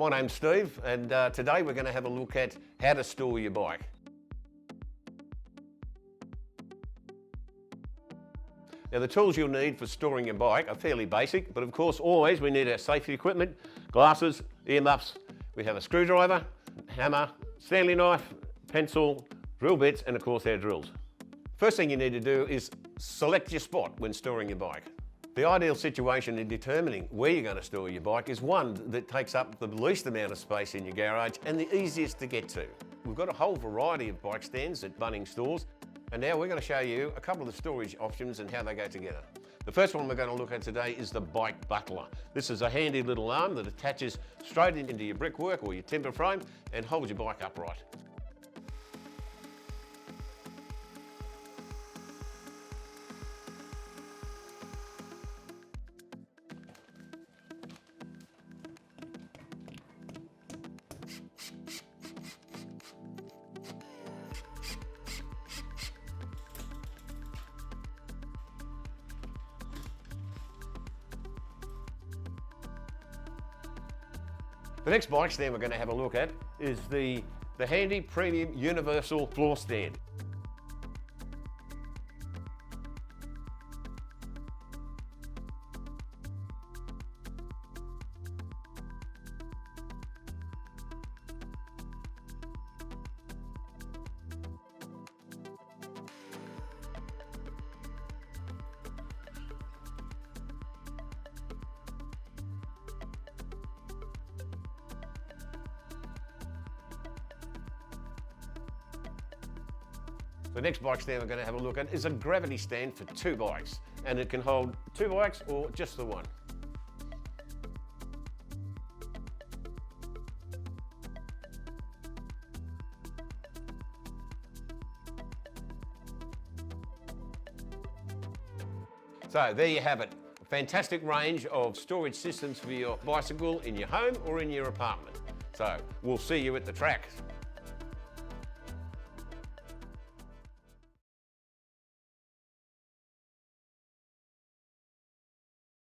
My name's Steve, and today we're going to have a look at how to store your bike. Now the tools you'll need for storing your bike are fairly basic, but of course always we need our safety equipment, glasses, ear muffs, we have a screwdriver, hammer, Stanley knife, pencil, drill bits, and of course our drills. First thing you need to do is select your spot when storing your bike. The ideal situation in determining where you're going to store your bike is one that takes up the least amount of space in your garage and the easiest to get to. We've got a whole variety of bike stands at Bunnings stores, and now we're going to show you a couple of the storage options and how they go together. The first one we're going to look at today is the bike buckler. This is a handy little arm that attaches straight into your brickwork or your timber frame and holds your bike upright. The next bike stand we're going to have a look at is the handy premium universal floor stand. The next bike stand we're going to have a look at is a gravity stand for two bikes, and it can hold two bikes or just the one. So there you have it, a fantastic range of storage systems for your bicycle in your home or in your apartment. So we'll see you at the track.